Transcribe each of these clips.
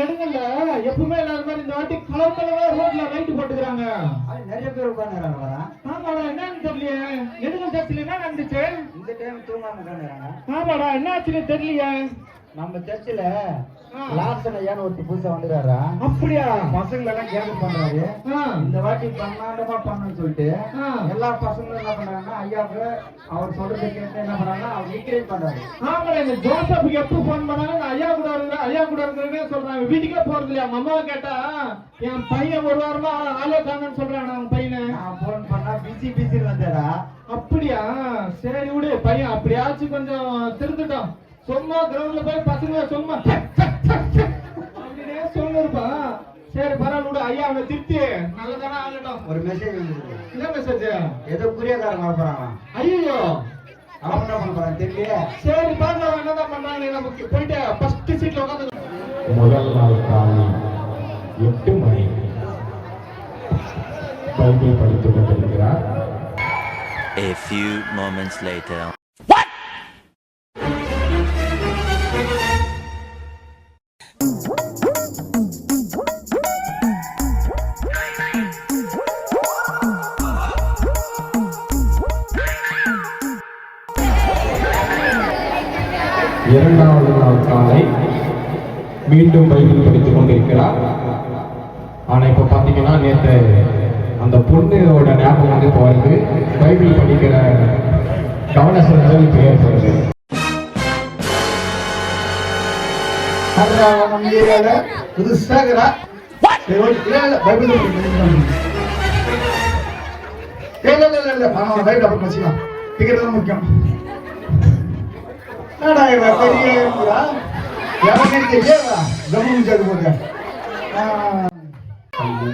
நெடுங்கல்ல எப்பவுமே இல்லாத மாதிரி இந்த வாட்டி கலர் கலரா ரோட்ல லைட் போட்டுக்கிறாங்க. நிறைய பேர் உட்காந்துறாங்க. ஆமாடா, என்னன்னு தெரியலையே. நெடுங்கல் சர்ச்சில் என்ன நடந்துச்சு? இந்த டைம் தூங்காம உட்காந்துறாங்க. ஆமாடா, என்ன ஆச்சுன்னு தெரியலையே. நம்ம சர்ச்சில் லாசன ஏன்னு ஒருத்தர் புதுசா வந்துடுறாரா. அப்படியா? பசங்களை எல்லாம் கேட்க பண்றாரு. இந்த வாட்டி பிரம்மாண்டமா பண்ணணும்னு சொல்லிட்டு எல்லா பசங்களும் என்ன பண்றாங்கன்னா ஐயாவுக்கு அவர் சொல்றது கேட்டு என்ன பண்றாங்கன்னா அவர் என்கரேஜ் பண்றாரு. ஆமாடா, இந்த ஜோசப்புக்கு எப்போ போன் பண்ணாலும் ஐயா கூட இருக்கிறேன் ஐயா கூட இருக்கிறேன்னே சொல்றாங்க. வீட்டுக்கே போறது இல்லையா? அம்மாவை கேட்டா என் பையன் ஒரு வாரமா ஆளே காணுன்னு சொல்றான். அவன் பையனை நான் போன் பண்ணா பிசி வந்தடா. அப்படியா? சரி விடு, பையன் அப்படியாச்சும் கொஞ்சம் திருந்துட்டோம். சும்மா கிரவுண்ட்ல போய் பசங்க சும்மா அப்படின்னே சொல்லிருப்பான். சரி பரவாயில்ல விடு, ஐயா அவனை திருப்தி நல்லதானே ஆகட்டும். ஒரு மெசேஜ் வந்துருக்கு. என்ன மெசேஜ்? ஏதோ குரியக்காரங்க வரப்போறாங்க. ஐயோ, அவங்க என்ன பண்ண போறாங்க தெரியல. சரி பாருங்க என்னதான் பண்றாங்க. நமக்கு போயிட்டு ஃபர்ஸ்ட் சீட்ல உட்காந்து முதல் நாள் காலை 8 மணி பைபிள் படித்துக் கொண்டிருக்கிறார். A few moments later. இரண்டாவது நாள் காலை மீண்டும் பைபிள் படித்துக் கொண்டிருக்கிறார். ஆனா இப்ப பாத்தீங்கன்னா நேற்று அந்த பொண்ணோட ஞாபகம் வந்து போறது பைபிள் படிக்கிற கவன சிதறல் இப்ப ஏற்படுது. புதுசாகிறா பைபிள் முக்கியம்.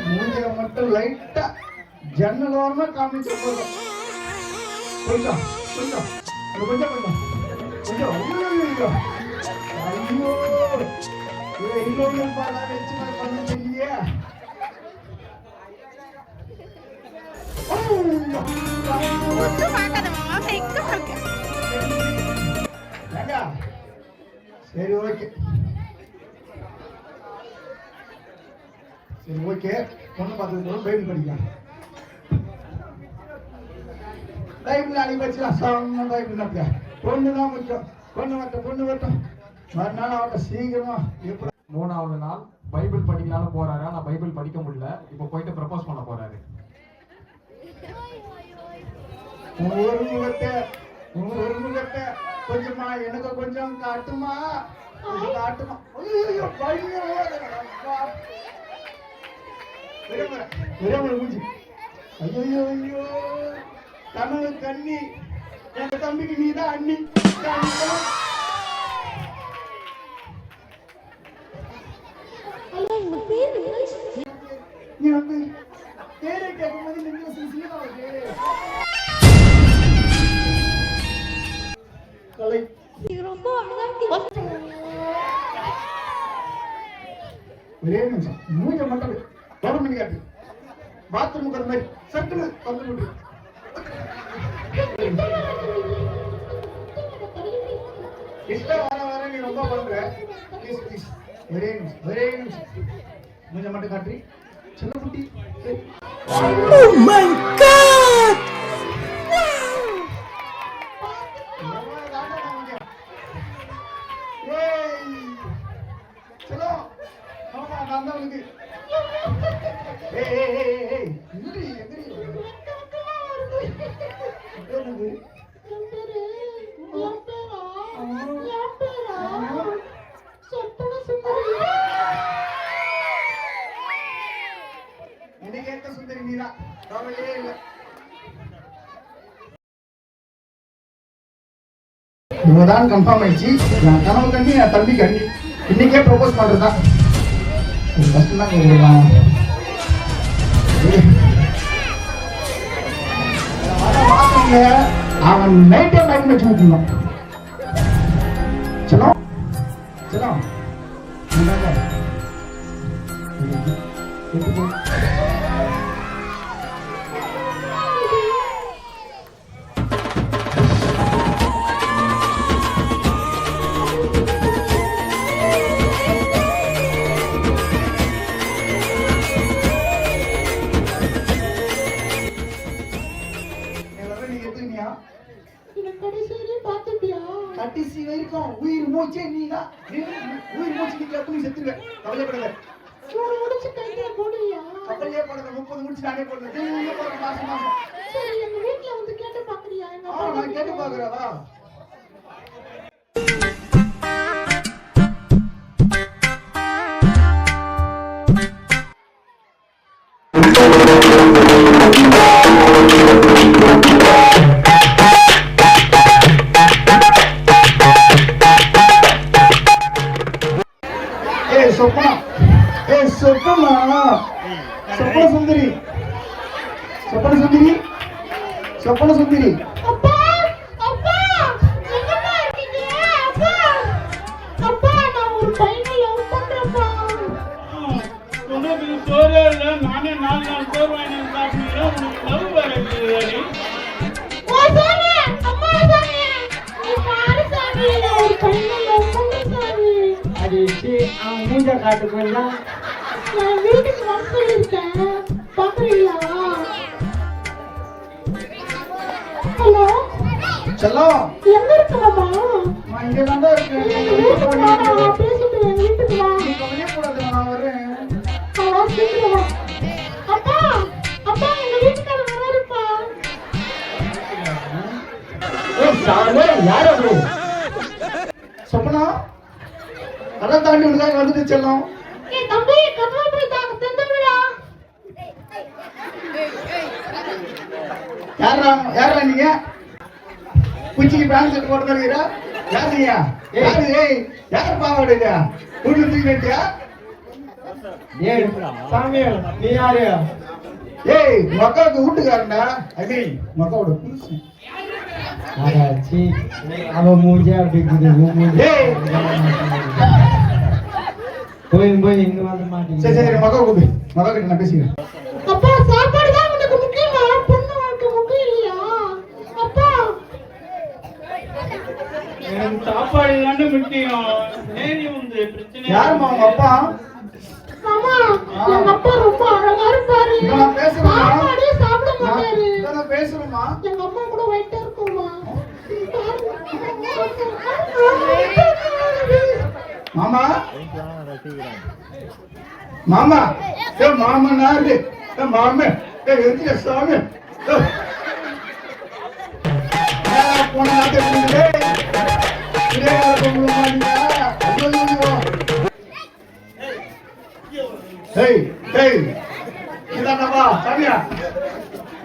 மூஞ்சில மட்டும் லைட்டா ஜன்னல் ஓரமா காமிச்சு போதும். கொஞ்சம் கொஞ்சம் கொஞ்சம் கொஞ்சம் கொஞ்சம் ஐயோ இன்னொரு பாலா வச்சு பண்ண இல்லையா? சரி ஓகே சரி ஓகே. பொண்ணு பார்த்ததுக்கு பைபிள் படிக்கலாம். பைபிள் அடி வச்சுக்கலாம். பைபிள் அப்படியா? பொண்ணு தான் முக்கியம். பொண்ணு வரட்டும் மறுநாள் அவட்ட சீக்கிரமா. எப்படி 3வது நாள் பைபிள் படிக்கலான்னு போறாரு. ஆனா பைபிள் படிக்க முடியல. இப்ப போயிட்டு ப்ரப்போஸ் பண்ண போறாரு. ஒரு முகத்தை கொஞ்சமா எனக்கு கொஞ்சம் காட்டுமா காட்டுமா. மூஞ்சி ஐயோ ஐயோ கனவு கண்ணி. எங்க தம்பிக்கு நீதான் அண்ணி. நீ வந்து பேரை கேட்கும்போது நீங்க கலை ஒரே நிமிஷம் மூஞ்ச மட்டும் கவர்மெண்ட் காட்டு பாத்ரூம் ஒரு மாதிரி சட்டுன்னு வந்து விட்டு இஷ்டம் வர நீ ரொம்ப பண்ற. ப்ளீஸ் ப்ளீஸ் ஒரே நிமிஷம் மூஞ்ச மட்டும் காட்டி சின்ன குட்டி. Oh my God! चलो मामा नांदा उनकी इंद्री எனக்கு சுந்தரி நீரா கவலையே இல்லை. இவதான் கன்ஃபார்ம் ஆயிடுச்சு. நான் கனவு கண்ணி என் தம்பி கண்ணி இன்னைக்கே ப்ரொபோஸ் பண்றதுதான். அவன் நைட்டே லைன் வச்சு விட்டுருந்தான். சலோ சலோ மூச்சே நீ தான். உயிர் மூச்சு நீ நீ செத்துருவேன். கவலைப்படாத. முடிச்சு கையில போடுறியா? கவலையே படாத. 30 முடிச்சு நானே போடுறேன். நீ போற மாசம். சரி எங்க வீட்ல வந்து கேட்டு பாக்குறியா? நான் கேட்டு பாக்குறேன் வா. சொப்பனா சுந்தரி அப்பா அப்பா எங்கப்பா இருக்கீங்க? அப்பா அப்பா நான் ஒரு பையனை லவ் பண்றேன்ப்பா. உனக்கு சோறே இல்லை, நானே 4 நாள் சோறு வாங்கி சாப்பிடுறேன். உனக்கு லவ் வேற இருக்குது. ஓ சாமி அம்மா சாமி நீ பாரு சாமி நான் ஒரு பையனை லவ் பண்றேன் சாமி. அது அவன் மூஞ்ச காட்டு கொஞ்சம். நான் வீட்டுக்கு வர சொல்லிருக்கேன் பாக்குறீங்களா? ஹலோ செல்லம் எங்க இருக்கு மாமா? நான் இங்க தான் இருக்கேன். வீட்டுக்கு வா, நான் பேசிட்டு என் வீட்டுக்கு வா. நீ கவலையே கூடாது, நான் வரேன். வா, சீக்கிரம் வா. அப்பா அப்பா எங்க வீட்டுக்காரர் வராருப்பா. யார் அது? சொப்பனா அதான் தாண்டி விடுதாங்க வந்துட்டு செல்லம். ஏய் தம்பி கதவை போய் திறந்துடா. யாரா நீங்க? குச்சிக்கு பேண்ட் செட் போட்டு இருக்கீரா? யார் நீங்க? யார் பாவாடுங்க? கூட்டு தூக்கிட்டியா? சாமி நீ யாரு? ஏய் மக்களுக்கு வீட்டுக்காரண்டா. அடி மக்களோட புருஷன். அவன் மூஞ்சே அப்படி ஏய் போய் இங்க வந்து மாட்டீங்க. சரி மக்கள் கூப்பிடு. மக்கள் கிட்ட நான் பேசிக்கிறேன். அப்பா சாப்பாடு தான் உனக்கு முக்கியமா? பொண்ணு உனக்கு முக்கியம் இல்லையா? அப்பா எனக்கு சாப்பாடு தானே முக்கியம். நேரி வந்து பிரச்சனை. யாரும்மா உங்க அப்பா? மாமா எங்க அப்பா ரொம்ப அழகா இருப்பாரு. நான் பேசுறேன். சாப்பாடே சாப்பிட மாட்டாரு. நான் பேசுறேம்மா. எங்க அம்மா கூட வெயிட்டா இருக்குமா? மாமா மாமா ஏ மாமா நாரு ஏ மாமே ஏ எந்திர சாமி போன நாட்டை புரியுது இதே பொங்கல் மாடியா ஏய் ஏய் இதானவா சாமியா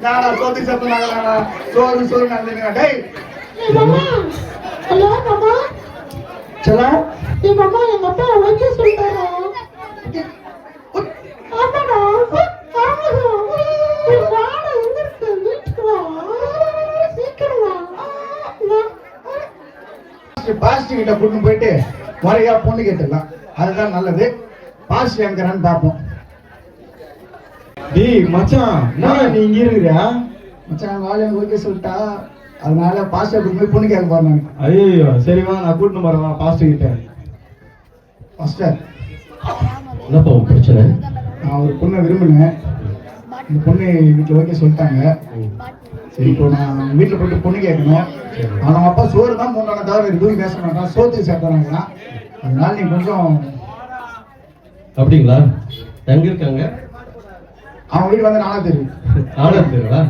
நானா சோதி சத்துனாங்களா சோறு நாங்க டேய் ஏய் மாமா ஹலோ மாமா चलो ஏய் மாமா எங்க அப்பா ஓகே சொல்லிட்டாரா? ஆமாடா ஆமாடா வாடா எந்திரிச்சு வீட்டுக்கு வா சீக்கிரம் வா. பாஸ்ட் கிட்ட கூட்டு போயிட்டு முறையா பொண்ணு கேட்டுடலாம். அதுதான் நல்லது. பாஸ்ட் எங்கிறான்னு பார்ப்போம். டேய் மச்சான் நான் நீ இங்க இருக்கிறியா? மச்சான் வாழை ஓகே சொல்லிட்டா அதனால பாஸ்ட் கூட்டு போய் பொண்ணு கேட்க போறேன் நான். ஐயோ சரிவா நான் கூட்டிட்டு போறேன் பாஸ்ட் கிட்ட. மாஸ்டர் என்னப்பா உன் பிரச்சனை? நான் ஒரு பொண்ணை விரும்பினேன். இந்த பொண்ணு வீட்டில் ஓகே சொல்லிட்டாங்க. சரி இப்போ நான் வீட்டில் போயிட்டு பொண்ணு கேட்கணும். அவங்க அப்பா சோறு தான் போட்டாங்க தவிர எதுவும் பேச மாட்டான். சோத்துக்கு சேர்த்துறாங்கன்னா அதனால நீ கொஞ்சம். அப்படிங்களா? எங்க இருக்காங்க? அவன் வீடு வந்து நாளா தெரியும். ஆளா இருக்குங்களா?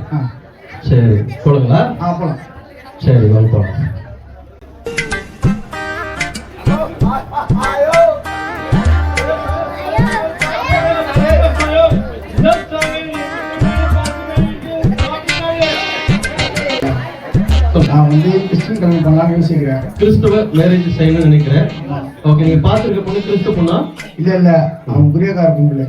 சரி சொல்லுங்களா? போலாம். சரி வாங்க போலாம். நான் வந்து கிறிஸ்டின் கல்யாணம் பண்ணலாம்னு யோசிக்கிறேன். கிறிஸ்துவ மேரேஜ் செய்யணும்னு நினைக்கிறேன். ஓகே நீங்க பாத்துருக்க பொண்ணு கிறிஸ்துவ பொண்ணா? இல்ல அவன் குரியக்கார பொண்ணு.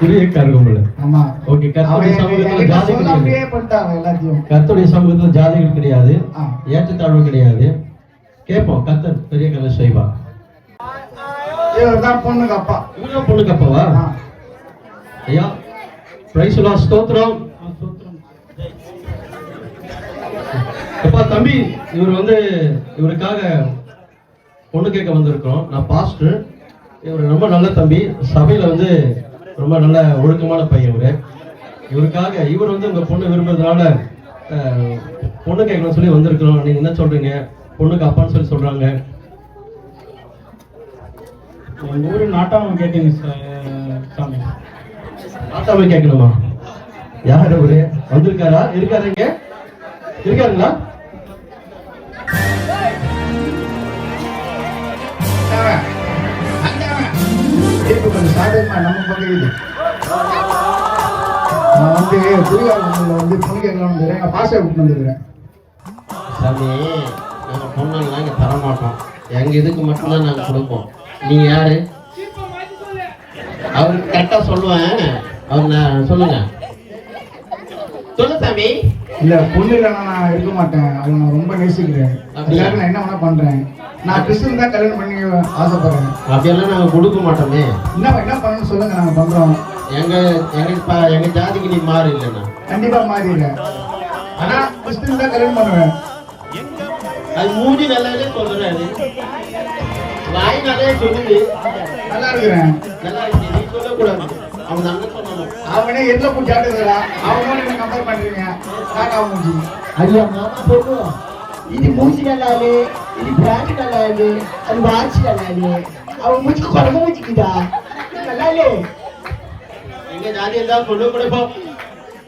குரியக்கார பொண்ணு. ஆமா. ஓகே கர்த்தருடைய சமூகத்துல ஜாதிகள் அப்படியே பண்ணிட்டாங்க எல்லாத்தையும். கர்த்தருடைய சமூகத்துல ஜாதிகள் கிடையாது, ஏற்றத்தாழ்வு கிடையாது. கேட்போம் கர்த்தர் பெரிய கதை செய்வா. இவர்தான் பொண்ணுக்கு அப்பா. இவங்க பொண்ணுக்கு அப்பாவா? ஐயா பிரைஸ் லார்ட் ஸ்தோத்திரம். அப்பா தம்பி இவருக்காக பொண்ணு கேட்க வந்திருக்கிறோம். நான் பாஸ்டர். இவர் ரொம்ப நல்ல தம்பி. சபையில ரொம்ப நல்ல ஒழுக்கமான பையன். இவருக்காக இவர் உங்க பொண்ணு விரும்புறதுனால பொண்ணு கேட்கணும்னு சொல்லி வந்திருக்கிறோம். நீங்க என்ன சொல்றீங்க? பொண்ணுக்கு அப்பான்னு சொல்லி சொல்றாங்க. எங்கள் ஊர் நாட்டாமல் கேட்டீங்க சாமி. நாட்டாமை கேட்கணுமா? யார் அவரு? வந்திருக்காரா? இருக்காரு? இங்க இருக்காருங்களா? கொஞ்சம் சாதகமா நம்ம பகுதியில் நான் வந்து புரியாத வந்து பொண்ணு கேட்கலாம்னு வந்துடுறேன். நான் பாசை கூப்பிட்டு வந்துருக்கிறேன். சாமி, நாங்கள் பொண்ணெல்லாம் இங்கே தரமாட்டோம். எங்கள் இதுக்கு மட்டும்தான் நாங்கள் கொடுப்போம். நீங்கள் யாரு? அவருக்கு கரெக்டாக சொல்லுவேன். அவர் நான் சொல்லுங்க. சொல்லு சாமி. இல்ல பொண்ணு இல்லைன்னா நான் இருக்க மாட்டேன். அதை நான் ரொம்ப நேசிக்கிறேன். அதுக்காக நான் என்ன வேணா பண்றேன். நான் கிறிஸ்தன் தான் கல்யாணம் பண்ணி ஆசைப்படுறேன். அப்படியெல்லாம் நாங்கள் கொடுக்க மாட்டோமே. என்ன பண்ணணும்னு சொல்லுங்க, நாங்க பண்றோம். எங்க ஜாதிக்கு நீ மாறு இல்லைண்ணா. கண்டிப்பா மாறிடுறேன். ஆனா கிறிஸ்தன் தான் கல்யாணம் பண்ணுவேன். அது மூஞ்சி நல்லாவே சொல்றாரு, வாய் நல்லாவே சொல்லுது. நல்லா இருக்கிறேன். நல்லா இருக்கு. நீ சொல்லக்கூடாது. அவன் அண்ணன் சொல்லணும். அவனே எதுல பூச்சி ஆடுறா? அவங்க என்ன கம்பேர் பண்றீங்க? காக்கா மூஞ்சி. ஐயா மாமா பொண்ணு இது மூஞ்சி நல்லாது, இது பிராண்ட் நல்லாது, அது வாட்சி நல்லாது. அவன் மூஞ்சிக்கு குழம்பு மூஞ்சிக்குதா? நல்லா இல்லே. எங்க ஜாதி இருந்தா கொண்டு கூட போ.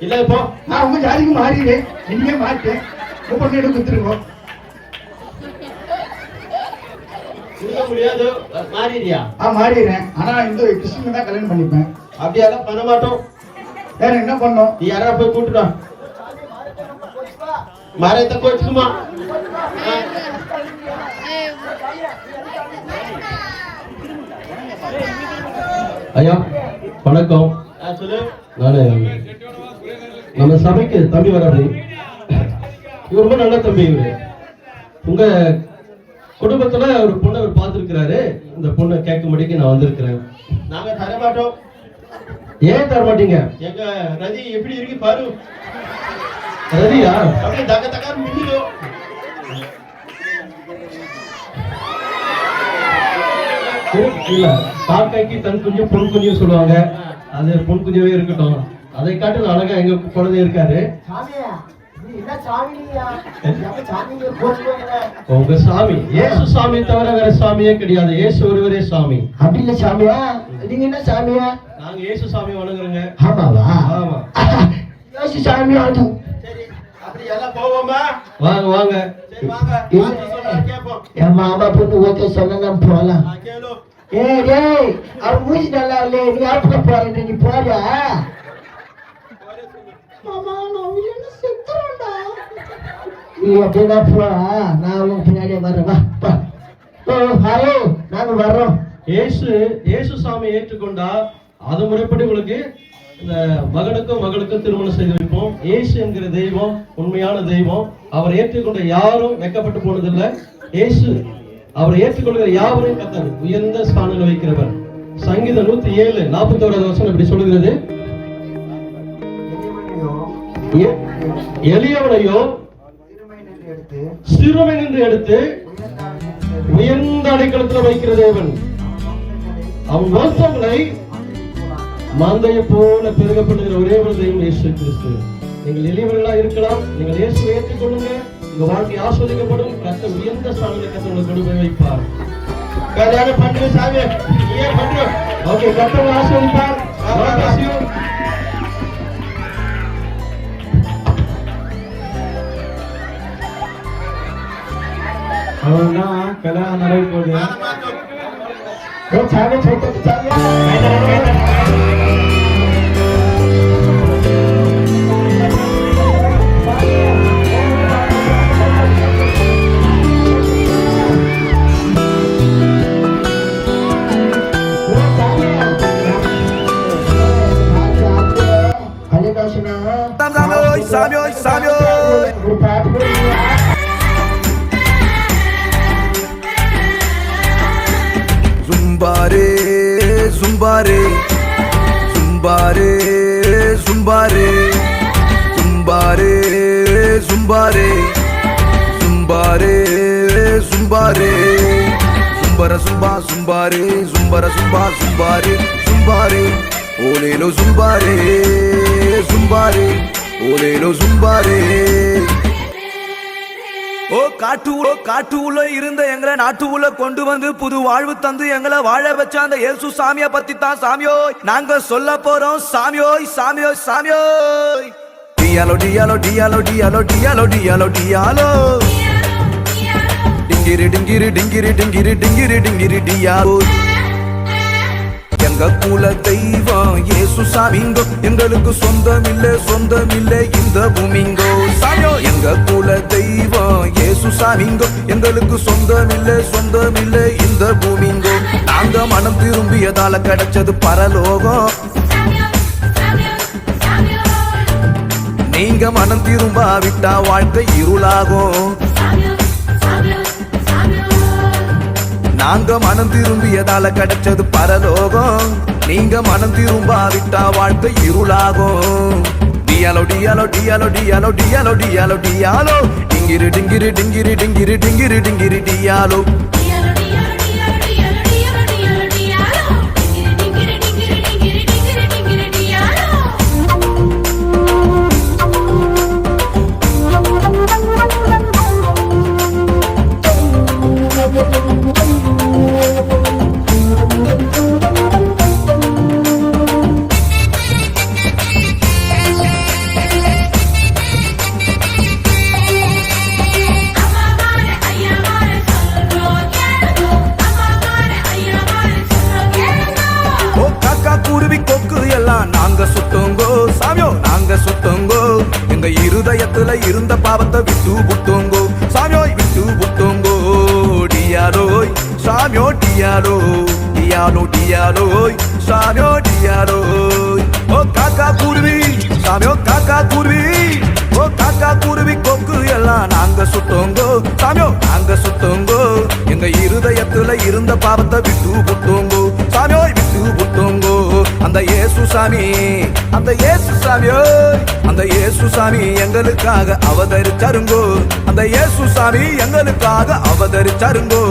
இல்ல போ. நான் உங்க ஜாதிக்கு மாறிடுறேன். நீங்க மாட்டேன். பொண்ணு எடுத்து கொடுத்துருவோம். கொடுக்க முடியாது. மாறிடுறியா? மாறிடுறேன். ஆனா இந்த கிறிஸ்தன் தான் கல்யாணம் பண்ணிப்பேன். அப்படியெல்லாம் பண்ண மாட்டோம். வேற என்ன பண்ணோம்? நீ யாரா போய் கூட்டுடா. மரத்தை கோச்சுக்குமா? ஐயா வணக்கம். சொல்லு. நானு நம்ம சபைக்கு தம்பி வராது. இவர் ரொம்ப நல்ல தம்பி. இவரு உங்க குடும்பத்துல ஒரு பொண்ணை அவர் பார்த்துருக்கிறாரு. இந்த பொண்ணை கேட்கும்படிக்கு நான் வந்திருக்கிறேன். நாங்க தர மாட்டோம். ஏன் தர மாட்டீங்க? எங்க ரதி எப்படி இருக்கு பாரு. ரதியா? அப்படியே தக தக மின்னுதோ. இல்ல, காக்கைக்கு தன் குஞ்சு பொன் குஞ்சு சொல்லுவாங்க. அது பொன் குஞ்சவே இருக்கட்டும். அதை காட்டு அழகா எங்க குழந்தை இருக்காரு. உங்க சாமி இயேசு சாமி தவிர வேற சாமியே கிடையாது. இயேசு ஒருவரே சாமி. அப்படி இல்ல சாமியா? நீங்க என்ன சாமியா? நாங்க இயேசு சாமி வணங்குறோங்க. ஆமாவா? ஆமா. இயேசு சாமி அது. சரி, அப்படி எல்லாம் போவோமா? வாங்க வாங்க. சரி வாங்க. பாத்து சொன்னா கேப்போம். என் மாமா பொண்ணு ஓகே சொன்னா போலாம். கேளு. ஏய் டேய், அவர் மூஞ்சி நல்லா இல்ல. நீ யார்கிட்ட போறீங்க? நீ போறியா? மாமா நான் இல்லைன்னு செத்துறேன்டா. நீ அப்படின்னா போ. நான் உங்க பின்னாடியே வர்றேன். வா. ஓ ஹலோ, நாங்க வர்றோம். இயேசு சாமி ஏற்றுக்கொண்டா அது முறைப்படி உங்களுக்கு இந்த மகனுக்கும் மகளுக்கும் திருமணம் செய்து வைப்போம். இயேசு என்கிற தெய்வம் உண்மையான தெய்வம். அவர் ஏற்றுக்கொண்ட யாரும் வெட்கப்பட்டு போனதில்லை. இயேசு அவரை ஏற்றுக்கொள்கிற யாவரையும் கர்த்தர் உயர்ந்த ஸ்தானத்தில் வைக்கிறவர். சங்கீதம் 107:41 வசனம் இப்படி சொல்லுகிறது, எளியவனையோ சிறுமை நின்று எடுத்து உயர்ந்த அடைக்கலத்தில் வைக்கிற தேவன் அவன் வம்சங்களை மந்தையை போல பெருகப்படுகிற ஒரே ஒரு தெய்வம் இயேசு கிறிஸ்து. நீங்கள் எளியவர்களா இருக்கலாம். நீங்கள் இயேசுவை ஏற்றுக்கொள்ளுங்க. உங்க வாழ்க்கை ஆஸ்வதிக்கப்படும். கர்த்தர் உயர்ந்த ஸ்தானத்தில் கர்த்தர் உங்களை கொண்டு போய் வைப்பார். கல்யாணம் பண்ற சாமி ஏன் பண்ற? ஓகே, கர்த்தர் ஆஸ்வதிப்பார். அவன்தான் கல்யாணம் நடக்க போகுது. சாமி சொல்லிட்டு சாமியா? Zumbare, zumbare, zumbare, zumbare, zumbare, zumbare, zumbare, zumbare, zumbara zumba, zumbare, zumbara zumba, zumbare, zumbare, olelo zumbare, zumbare, olelo zumbare. காட்டு உள்ள இருந்த எங்களை நாட்டு உள்ள கொண்டு வந்து புது வாழ்வு தந்து எங்களை வாழ வச்ச அந்த இயேசு சாமியை பத்தி தான் சாமியோய் நாங்க சொல்ல போறோம் சாமியோய் சாமியோய் சாமியோய். டியாலோ டியாலோ டியாலோ டியாலோ டியாலோ டியாலோ டியாலோ டிங்கிரி டிங்கிரி டிங்கிரி டிங்கிரி டிங்கிரி டிங்கிரி டியாலோ. எங்க குல தெய்வம் இயேசு சாமிங்கோ எங்களுக்கு சொந்தமில்லை இந்த பூமிங்கோ சாமியோ. எங்க குல தெய்வம் இயேசு சாமிங்கோ எங்களுக்கு சொந்தமில்லை இந்த பூமிங்கோ. நாங்க மனம் திரும்பியதால கிடைச்சது பரலோகம். நீங்க மனம் திரும்பாவிட்டா வாழ்க்கை இருளாகும். நாங்க மனம் திரும்பியதால கிடைச்சது பரலோகம். நீங்க மனம் திரும்பாவிட்டா வாழ்க்கை இருளாகும். டியாலோ டியாலோ டியாலோ டியாலோ டியாலோ டியாலோ டியாலோ டிங்கிரி டிங்கிரி டிங்கிரி டிங்கிரி டிங்கிரி டிங்கிரி டியாலோ. எங்க இருதயத்துல இருந்த பாவத்தை விட்டு புட்டோங்கோ சாமியோய் விட்டு புட்டோங்கோ. டியாலோய் சாமியோ டியாலோ டியாலோ டியாலோய் சாமியோ டியாலோய். ஓ காக்கா குருவி சாமியோ காக்கா குருவி ஓ காக்கா குருவி கொக்கு எல்லாம் நாங்க சுட்டோங்கோ சாமியோ நாங்க சுட்டோங்கோ. எங்க இருதயத்துல இருந்த பாவத்தை விட்டு புட்டோங்கோ சாமியோய் விட்டு புட்டோங்கோ. அந்த இயேசு சாமி அந்த இயேசு சாமியோய் அந்த இயேசு சாமி எங்களுக்காக அவதரிச்சாருங்கோ. அந்த இயேசு சாமி எங்களுக்காக அவதரிச்சாருங்கோ.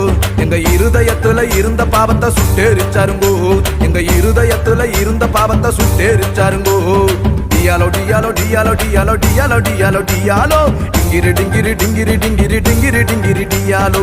எங்க இருதயத்துல இருந்த பாவத்தை சுட்டேரிச்சாருங்கோ. எங்க இருதயத்துல இருந்த பாவத்தை சுட்டேரிச்சாருங்கோ. டியாலோ டியாலோ டியாலோ டியாலோ டியாலோ டியாலோ டியாலோ டிங்கிரி டிங்கிரி டிங்கிரி டிங்கிரி டிங்கிரி டிங்கிரி டியாலோ.